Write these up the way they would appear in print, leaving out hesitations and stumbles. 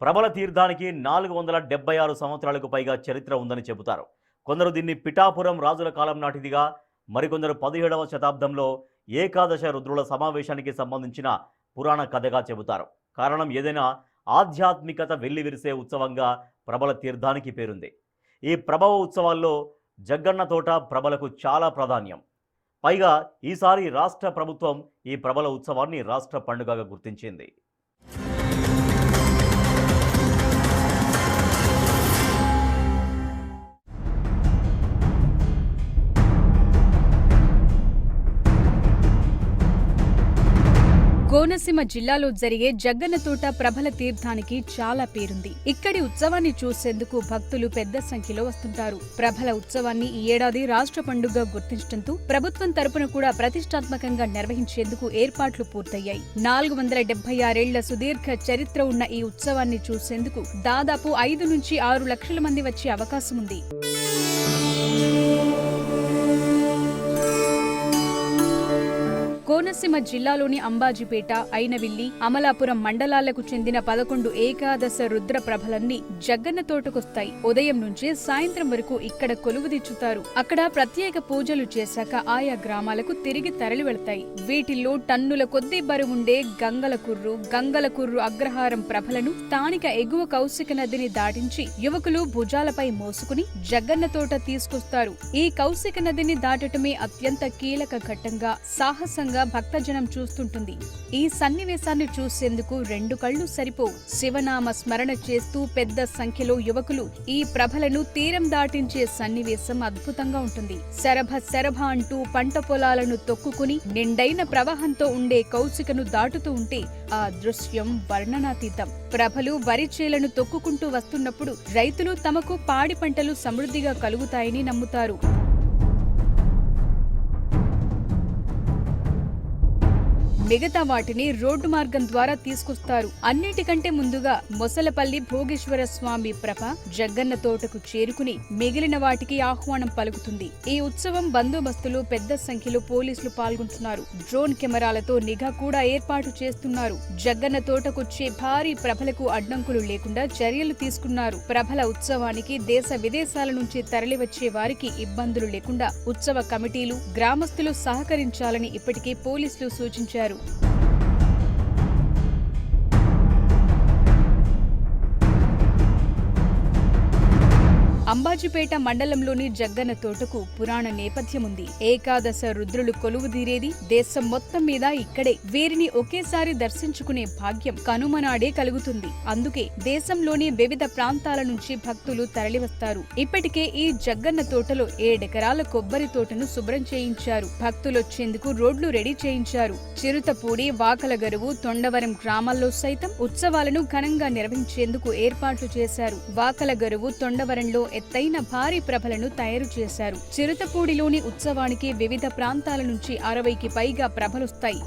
ప్రబల తీర్థానికి 476 సంవత్సరాలకు పైగా చరిత్ర ఉందని చెబుతారు. కొందరు దీన్ని పిఠాపురం రాజుల కాలం నాటిదిగా, మరికొందరు 17వ శతాబ్దంలో ఏకాదశ రుద్రుల సమావేశానికి సంబంధించిన పురాణ కథగా చెబుతారు. కారణం ఏదైనా ఆధ్యాత్మికత వెల్లివిరిసే ఉత్సవంగా ప్రబల తీర్థానికి పేరుంది. ఈ ప్రభవ ఉత్సవాల్లో జగ్గన్న తోట ప్రభలకు చాలా ప్రాధాన్యం. పైగా ఈసారి రాష్ట్ర ప్రభుత్వం ఈ ప్రబల ఉత్సవాన్ని రాష్ట్ర పండుగగా గుర్తించింది. కోనసీమ జిల్లాలో జరిగే జగ్గన్నతోట ప్రభల తీర్థానికి చాలా పేరుంది. ఇక్కడి ఉత్సవాన్ని చూసేందుకు భక్తులు పెద్ద సంఖ్యలో వస్తుంటారు. ప్రభల ఉత్సవాన్ని ఈ ఏడాది రాష్ట్ర పండుగగా గుర్తించడంతో ప్రభుత్వం తరపున కూడా ప్రతిష్టాత్మకంగా నిర్వహించేందుకు ఏర్పాట్లు పూర్తయ్యాయి. 476 ఏళ్ల సుదీర్ఘ చరిత్ర ఉన్న ఈ ఉత్సవాన్ని చూసేందుకు దాదాపు 5 నుంచి 6 లక్షల మంది వచ్చే అవకాశం ఉంది. కోనసీమ జిల్లాలోని అంబాజీపేట, అయినవిల్లి, అమలాపురం మండలాలకు చెందిన 11 ఏకాదశ రుద్ర ప్రభలన్నీ జగ్గన్న తోటకొస్తాయి. ఉదయం నుంచే సాయంత్రం వరకు ఇక్కడ కొలువుదీర్చుతారు. అక్కడ ప్రత్యేక పూజలు చేశాక ఆయా గ్రామాలకు తిరిగి తరలి వెళతాయి. వీటిల్లో టన్నుల కొద్దీ బరువుండే గంగలకుర్రు అగ్రహారం ప్రభలను స్థానిక ఎగువ కౌశిక నదిని దాటించి యువకులు భుజాలపై మోసుకుని జగ్గన్న తోట తీసుకొస్తారు. ఈ కౌశిక నదిని దాటటమే అత్యంత కీలక ఘట్టంగా, సాహసంగా భక్తజనం చూస్తుంటుంది. ఈ సన్నివేశాన్ని చూసేందుకు 2 కళ్లు సరిపోవు. శివనామ స్మరణ చేస్తూ పెద్ద సంఖ్యలో యువకులు ఈ ప్రభలను తీరం దాటించే సన్నివేశం అద్భుతంగా ఉంటుంది. శరభ అంటూ పంట పొలాలను తొక్కుకుని నిండైన ప్రవాహంతో ఉండే కౌశికను దాటుతూ ఉంటే ఆ దృశ్యం వర్ణనాతీతం. ప్రభలు వరి చేలను తొక్కుకుంటూ వస్తున్నప్పుడు రైతులు తమకు పాడి పంటలు సమృద్ధిగా కలుగుతాయని నమ్ముతారు. మిగతా వాటిని రోడ్డు మార్గం ద్వారా తీసుకొస్తారు. అన్నిటికంటే ముందుగా మొసలపల్లి భోగేశ్వర స్వామి ప్రభ జగ్గన్న తోటకు చేరుకుని మిగిలిన వాటికి ఆహ్వానం పలుకుతుంది. ఈ ఉత్సవం బందోబస్తులో పెద్ద సంఖ్యలో పోలీసులు పాల్గొంటున్నారు. డ్రోన్ కెమెరాలతో నిఘా కూడా ఏర్పాటు చేస్తున్నారు. జగ్గన్న తోటకొచ్చే భారీ ప్రభలకు అడ్డంకులు లేకుండా చర్యలు తీసుకున్నారు. ప్రభల ఉత్సవానికి దేశ విదేశాల నుంచి తరలివచ్చే వారికి ఇబ్బందులు లేకుండా ఉత్సవ కమిటీలు, గ్రామస్తులు సహకరించాలని ఇప్పటికే పోలీసులు సూచించారు. అంబాజీపేట మండలంలోని జగ్గన్న తోటకు పురాణ నేపథ్యముంది. ఏకాదశ రుద్రులు కొలువుదీరేది దేశం మొత్తం మీద ఇక్కడే. వీరిని ఒకేసారి దర్శించుకునే భాగ్యం కనుమనాడే కలుగుతుంది. అందుకే దేశంలోని వివిధ ప్రాంతాల నుంచి భక్తులు తరలివస్తారు. ఇప్పటికే ఈ జగ్గన్న తోటలో 7 ఎకరాల కొబ్బరి తోటను శుభ్రం చేయించారు. భక్తులొచ్చేందుకు రోడ్లు రెడీ చేయించారు. చిరుతపూడి, వాకలగరువు, తొండవరం గ్రామాల్లో సైతం ఉత్సవాలను ఘనంగా నిర్వహించేందుకు ఏర్పాట్లు చేశారు. వాకలగరువు, తొండవరంలో ఎత్తైన భారీ ప్రభలను తయారు చేశారు. చిరుతపూడిలోని ఉత్సవానికి వివిధ ప్రాంతాల నుంచి 60కి పైగా ప్రభలొస్తాయి.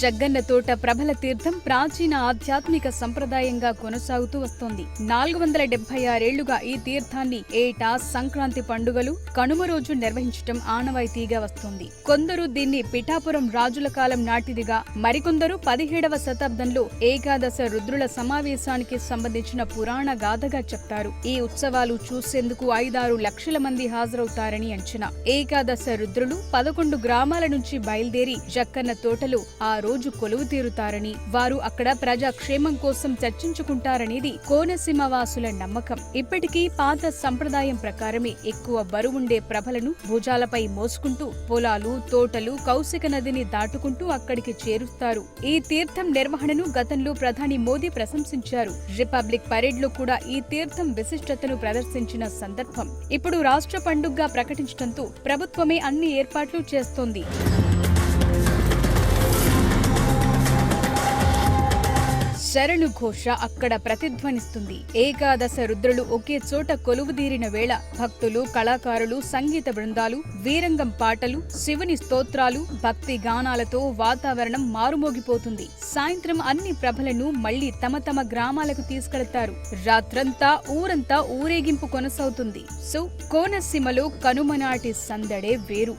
జగ్గన్న తోట ప్రభల తీర్థం ప్రాచీన ఆధ్యాత్మిక సంప్రదాయంగా కొనసాగుతూ వస్తోంది. 476 ఏళ్లుగా ఈ తీర్థాన్ని ఏటా సంక్రాంతి పండుగలు, కనుమ రోజు నిర్వహించటం ఆనవాయితీగా వస్తోంది. కొందరు దీన్ని పిఠాపురం రాజుల కాలం నాటిదిగా, మరికొందరు 17వ శతాబ్దంలో ఏకాదశ రుద్రుల సమావేశానికి సంబంధించిన పురాణ గాథగా చెప్తారు. ఈ ఉత్సవాలు చూసేందుకు 5-6 లక్షల మంది హాజరవుతారని అంచనా. ఏకాదశ రుద్రులు 11 గ్రామాల నుంచి బయలుదేరి జగ్గన్న తోటలో ఆ రోజు కొలువు తీరుతారని, వారు అక్కడ ప్రజాక్షేమం కోసం చర్చించుకుంటారనేది కోనసీమ వాసుల నమ్మకం. ఇప్పటికీ పాత సంప్రదాయం ప్రకారమే ఎక్కువ బరువుండే ప్రభలను భుజాలపై మోసుకుంటూ పొలాలు, తోటలు, కౌశిక నదిని దాటుకుంటూ అక్కడికి చేరుస్తారు. ఈ తీర్థం నిర్వహణను గతంలో ప్రధాని మోదీ ప్రశంసించారు. రిపబ్లిక్ పరేడ్లో కూడా ఈ తీర్థం విశిష్టతను ప్రదర్శించిన సందర్భం. ఇప్పుడు రాష్ట్ర పండుగగా ప్రకటించడంతో ప్రభుత్వమే అన్ని ఏర్పాట్లు చేస్తోంది. శరణు ఘోష అక్కడ ప్రతిధ్వనిస్తుంది. ఏకాదశ రుద్రులు ఒకే చోట కొలువుదీరిన వేళ భక్తులు, కళాకారులు, సంగీత బృందాలు, వీరంగం పాటలు, శివుని స్తోత్రాలు, భక్తి గానాలతో వాతావరణం మారుమోగిపోతుంది. సాయంత్రం అన్ని ప్రభలను మళ్లీ తమ తమ గ్రామాలకు తీసుకెళతారు. రాత్రంతా ఊరంతా ఊరేగింపు కొనసాగుతుంది. సో కోనసీమలో కనుమనాటి సందడే వేరు.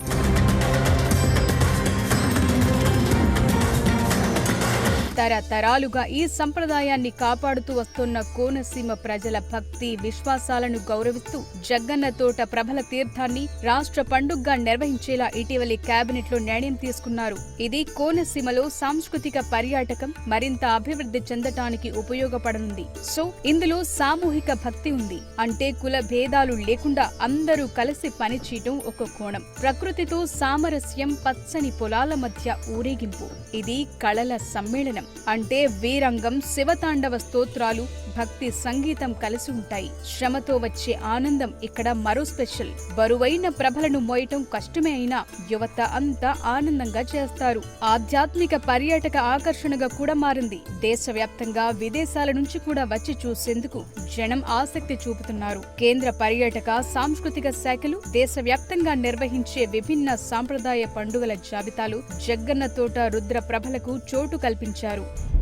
తరతరాలుగా ఈ సంప్రదాయాన్ని కాపాడుతూ వస్తున్న కోనసీమ ప్రజల భక్తి విశ్వాసాలను గౌరవిస్తూ జగ్గన్న తోట ప్రభల తీర్థాన్ని రాష్ట్ర పండుగగా నిర్వహించేలా ఇటీవలి కేబినెట్ లో నిర్ణయం తీసుకున్నారు. ఇది కోనసీమలో సాంస్కృతిక పర్యాటకం మరింత అభివృద్ధి చెందటానికి ఉపయోగపడనుంది. సో ఇందులో సామూహిక భక్తి ఉంది. అంటే కుల భేదాలు లేకుండా అందరూ కలిసి పనిచేయటం ఒక కోణం. ప్రకృతితో సామరస్యం, పచ్చని పొలాల మధ్య ఊరేగింపు. ఇది కళల సమ్మేళనం. అంటే వీరంగం, శివతాండవ స్తోత్రాలు, భక్తి సంగీతం కలిసి ఉంటాయి. శ్రమతో వచ్చే ఆనందం ఇక్కడ మరో స్పెషల్. బరువైన ప్రభలను మోయటం కష్టమే అయినా యువత అంతా ఆనందంగా చేస్తారు. ఆధ్యాత్మిక పర్యాటక ఆకర్షణగా కూడా మారింది. దేశవ్యాప్తంగా విదేశాల నుంచి కూడా వచ్చి చూసేందుకు జనం ఆసక్తి చూపుతున్నారు. కేంద్ర పర్యాటక సాంస్కృతిక శాఖలు దేశవ్యాప్తంగా నిర్వహించే విభిన్న సాంప్రదాయ పండుగల జాబితాలో జగ్గన్న తోట రుద్ర ప్రభలకు చోటు కల్పించారు.